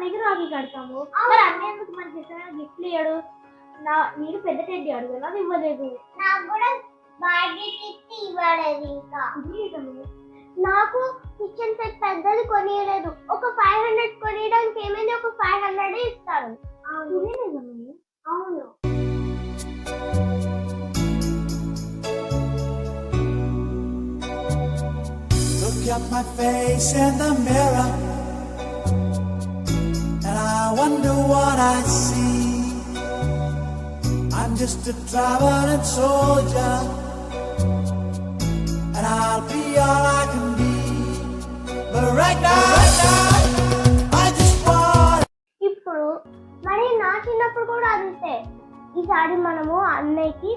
అన్నయ్యకి రాఖీ కడతాము. మరి అన్నయ్య ఎందుకు మనకి గిఫ్ట్లు ఇయ్యడు? నేను పెద్ద టెడ్డీ అడుగునా, అది ఇవ్వలేదు. నాకు కూడా బర్త్డే గిఫ్ట్ ఇవ్వలేదు. ఇంకా నాకు కిచెన్ సెట్ పెద్దది కొనియలేదు. ఒక 500 కొనియడానికి ఏమైంది, ఒక 500 ఇస్తాడు. అవును. Look at my face in the mirror, and I wonder what I see. I'm just a traveling soldier, and I'll be all I can be. But right now, I just want. ఇప్పుడు మరి నా చిన్నప్పుడు కూడా అంతే. ఈసారి మనము అన్నయ్యకి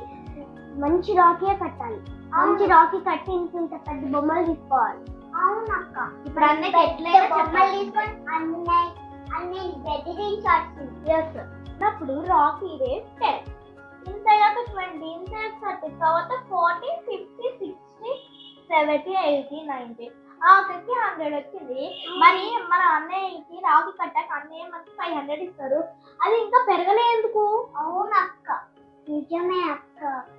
మంచి రాఖీ కట్టాలి. మంచి రాఖీ కట్టి ఇంత పెద్ద బొమ్మలు తీసుకోవాలి. అవునక్క. ఇప్పుడు అన్నయ్యకి ఎట్లయినా బొమ్మలు తీసుకొని అన్నయ్య బెదిరించాల్సింది. అప్పుడు రాఖీ రేట్ 10, ఇంత 20, ఇంత 30, తర్వాత 40, 50, 60, 70, 80, 90, ఆఖరికి 100 వచ్చింది. మరి మన అన్నయ్యకి రాఖీ కట్టాక అన్నయ్య మనకి 500 ఇస్తారు. అది ఇంకా పెరగలే ఎందుకు? అవును అక్క, నిజమే అక్క.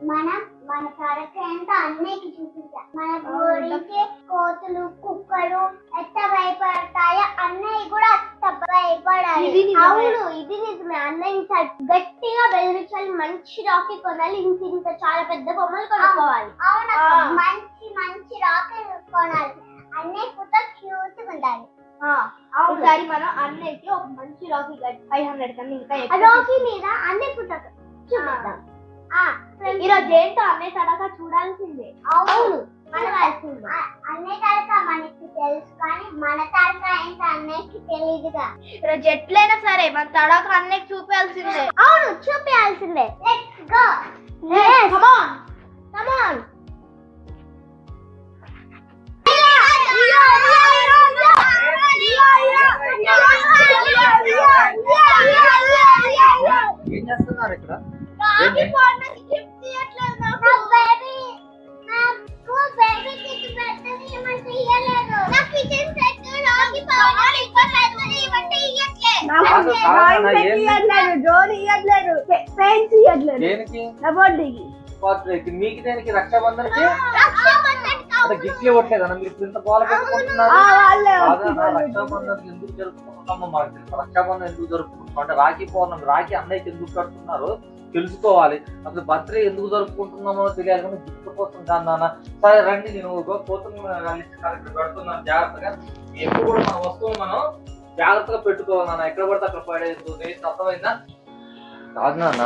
మనం మన కార్యక్రమంతో అన్నయ్యకి చూపించాం. మన గురించి కోతులు కుక్కలు ఎంత భయపడతాయో అన్నయ్య కూడా అంత భయపడాలి. అవును, ఇది నిజమే. అన్నయ్య గట్టిగా బెదిరించాలి. మంచి రాఖీ కొనాలి. ఇంత చాలా పెద్ద బొమ్మలు కొనుక్కోవాలి. అవును, మంచి మంచి రాఖీ కొనాలి. అన్నయ్య ఫోటో క్యూట్ ఉండాలి. ఒకసారి మనం అన్నయ్యకి ఒక మంచి రాఖీ 500 కన్నా ఇంకా రాఖీ మీద అన్నయ్య ఫోటో చూపిద్దాం. ఈరోజు ఏంటో అన్నయ్య తడక చూడాల్సిందే. అవును, అన్నయ్య తడక మనకి తెలుసు, కానీ మన తడక ఏంటో అన్నయ్యకి తెలియదుగా. ఈరోజు ఎట్లయినా సరే మన తడక అన్నయ్యకి చూపించాల్సిందే. అవును, చూపించాల్సిందే. Let's go. Come on, come on. ఏం చేస్తున్నారు ఇక్కడ? మీకు దేనికి? రక్షాబంధన్కి గిఫ్ట్ ఇవ్వట్లేదన్న మీరు ఇంత గోల పెట్టుకుంటున్నారు? రక్షాబంధన్ ఎందుకు జరుపుకుంటున్నామో మాకు తెలుసు. రక్షాబంధన్ ఎందుకు జరుపుకుంటున్నాం అంటే రాఖీ పౌర్ణమి, రాఖీ అన్నయ్యకి ఎందుకు కడుతున్నారు తెలుసుకోవాలి. అసలు బర్త్డే ఎందుకు జరుపుకుంటున్నామో తెలియాలి, కానీ గిఫ్ట్ కోసం కాదన్న. సరే రండి, నేను పెడుతున్నాను జాగ్రత్తగా. ఎప్పుడు కూడా మన వస్తువులు మనం జాగ్రత్తగా పెట్టుకోవాలి నాన్న. ఎక్కడ పడితే అక్కడ పడేస్తుంది. అర్థమైందా? కాదు నాన్న,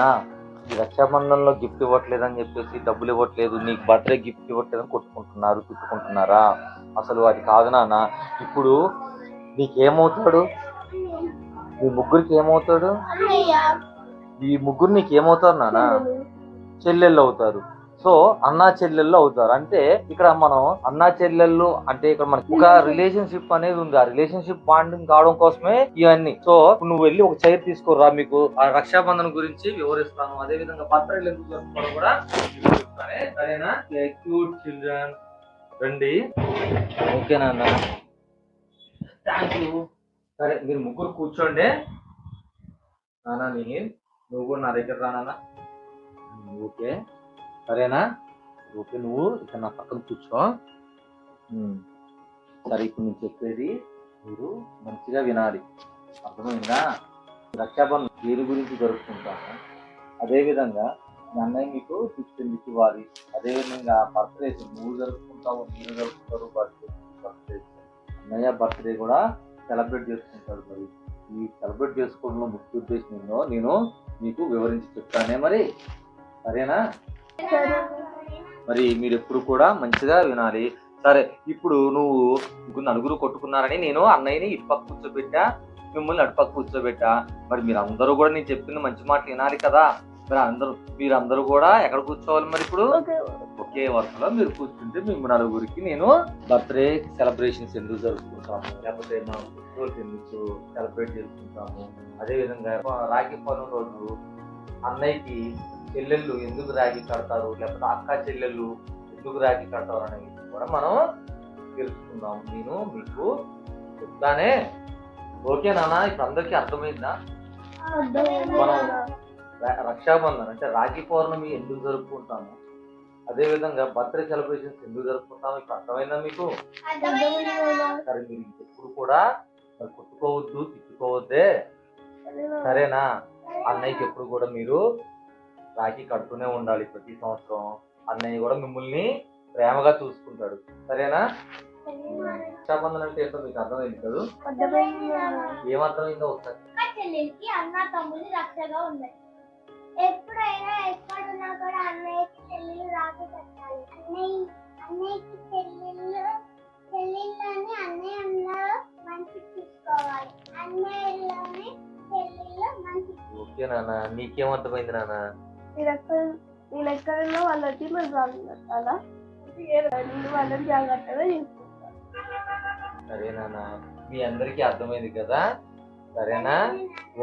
ఈ రక్షాబంధంలో గిఫ్ట్ ఇవ్వట్లేదని చెప్పేసి, డబ్బులు ఇవ్వట్లేదు, నీకు బర్త్డే గిఫ్ట్ ఇవ్వట్లేదని కొట్టుకుంటున్నారు, తిట్టుకుంటున్నారా? అసలు అది కాదు నాన్న. ఇప్పుడు నీకేమవుతాడు? ఈ ముగ్గురికి ఏమవుతాడు? ఈ ముగ్గురు నీకు ఏమవుతారు నాన్న? చెల్లెళ్ళు అవుతారు. సో అన్నా చెల్లెళ్ళు అవుతారు. అంటే ఇక్కడ మనం అన్నా చెల్లెళ్ళు అంటే ఇక్కడ మనకి ఒక రిలేషన్షిప్ అనేది ఉంది. ఆ రిలేషన్షిప్ బాండింగ్ కావడం కోసమే ఇవన్నీ. సో నువ్వు వెళ్ళి ఒక చైర్ తీసుకోరా, మీకు ఆ రక్షాబంధన్ గురించి వివరిస్తాను. అదే విధంగా బర్త్డే ఎందుకు జరుపుకోవడం కూడా వివరిస్తానే. సరేనా? క్యూట్ చిల్డ్రన్ రండి. ఓకేనా అన్న? Thank you. సరే మీరు ముగ్గురు కూర్చోండి. నానా నువ్వు కూడా నా దగ్గర రానా? ఓకే సరేనా? ఓకే, నువ్వు ఇక్కడ నా పక్కన కూర్చో. సరే, ఇప్పుడు నేను చెప్పేది మీరు మంచిగా వినాలి. అర్థమైందా? రక్షాబంధన్ వీరి గురించి జరుపుకుంటాను. అదేవిధంగా మీ అన్నయ్య మీకు గిఫ్ట్ ఎందుకు ఇవ్వాలి. అదేవిధంగా బర్త్డే నువ్వు జరుపుకుంటావు, మీరు జరుపుకుంటారు. బర్త్డే అన్నయ్య బర్త్డే కూడా సెలబ్రేట్ చేసుకుంటారు. మరి ఈ సెలబ్రేట్ చేసుకోవడంలో ముఖ్య ఉద్దేశం ఏందో నేను మీకు వివరించి చెప్తానే. మరి సరేనా? మరి మీరు ఎప్పుడు కూడా మంచిగా వినాలి. సరే, ఇప్పుడు నువ్వు నలుగురు కొట్టుకున్నారని నేను అన్నయ్యని ఇటుపక్క కూర్చోబెట్టా, మిమ్మల్ని అటుపక్క కూర్చోబెట్టా. మరి మీరు అందరూ కూడా నేను చెప్పిన మంచి మాటలు వినాలి కదా. మరి మీరందరూ కూడా ఎక్కడ కూర్చోవాలి? మరి ఇప్పుడు ఒకే వరుసలో మీరు కూర్చుంటే మేము నలుగురికి నేను బర్త్డే సెలబ్రేషన్స్ ఎందుకు జరుపుకుంటాము, లేకపోతే మనం ఫెస్టివల్స్ ఎందుకు సెలబ్రేట్ చేసుకుంటాము, అదేవిధంగా రాఖీ పౌర్ణమి రోజు అన్నయ్యకి చెల్లెళ్ళు ఎందుకు రాఖీ కడతారు, లేకపోతే అక్క చెల్లెళ్ళు ఎందుకు రాఖీ కడతారు అనేది కూడా మనం తెలుసుకుందాం. నేను మీకు చెప్తానే. ఓకే నాన్న, ఇప్పుడు అందరికీ అర్థమైందా? మనం రక్షాబంధన్ అంటే రాఖీ పౌర్ణమి ఎందుకు జరుపుకుంటాము, అదే విధంగా బర్త్డే సెలబ్రేషన్స్ ఎందుకు జరుపుకుంటాము ఇప్పుడు అర్థమైందా మీకు? సరే, మీరు ఎప్పుడు కూడా మరి కొట్టుకోవద్దు, తిట్టుకోవద్దే, సరేనా? అన్నయ్యకి ఎప్పుడు కూడా మీరు రాఖీ కడుతూనే ఉండాలి. ప్రతి సంవత్సరం అన్నయ్య కూడా మిమ్మల్ని ప్రేమగా చూసుకుంటాడు, సరేనా? రక్షాబంధన్ అంటే ఏంటో మీకు అర్థమైంది కదా? ఏమర్థమైందో ఒకసారి. చెల్లెలికి అన్న తమ్ముని రక్షగా ఉన్నాయి. ఎప్పుడైనా ఎక్కడున్నా కూడా అన్నయ్యకి చెల్లెలు రాఖీ కట్టాలి. అన్నయ్యకి చెల్లెళ్ళని అన్నయ్యలో మంచి చూసుకోవాలి. అన్నయ్యలోని చెల్లెళ్ళు మంచి. ఓకే నాన్న, నీకేమర్థమైంది నాన్న? నేను ఎక్కడున్నా వాళ్ళకి మరి అలా వాళ్ళని జాగ్రత్తగా చూసుకుంటాను. సరే నాన్న, మీ అందరికీ అర్థమైంది కదా, సరేనా?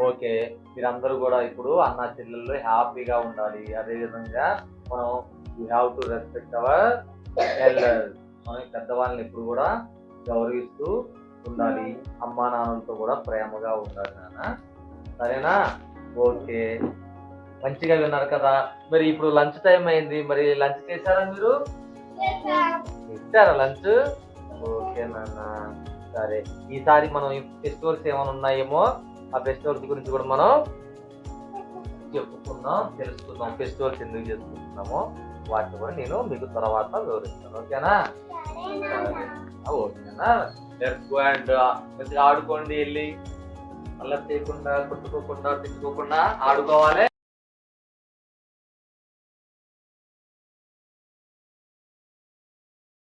ఓకే, మీరందరూ కూడా ఇప్పుడు అన్న చెల్లెళ్ళు హ్యాపీగా ఉండాలి. అదే విధంగా మనం you have to respect hour elders. మనం పెద్దవాళ్ళని ఎప్పుడు కూడా గౌరవిస్తూ ఉండాలి. అమ్మా నాన్నలతో కూడా ప్రేమగా ఉండాలి నాన్న, సరేనా? ఓకే, మంచిగా విన్నారు కదా. మరి ఇప్పుడు లంచ్ టైం అయింది, మరి లంచ్ చేశారా మీరు? ఇచ్చారా లంచ్? ఓకే నాన్న, సరే. ఈసారి మనం ఫెస్టివల్స్ ఏమైనా ఉన్నాయేమో ఆ ఫెస్టివల్స్ గురించి కూడా మనం చెప్పుకుందాం, తెలుసుకుందాం. ఫెస్టివల్స్ ఎందుకు చేసుకుంటున్నామో వాటిని కూడా నేను మీకు తర్వాత వివరిస్తాను, ఓకేనా? ఓకేనా? లెట్స్ గో అండ్ మంచిగా ఆడుకోండి, వెళ్ళి అలా చేయకుండా కొట్టుకోకుండా తిట్టుకోకుండా ఆడుకోవాలి.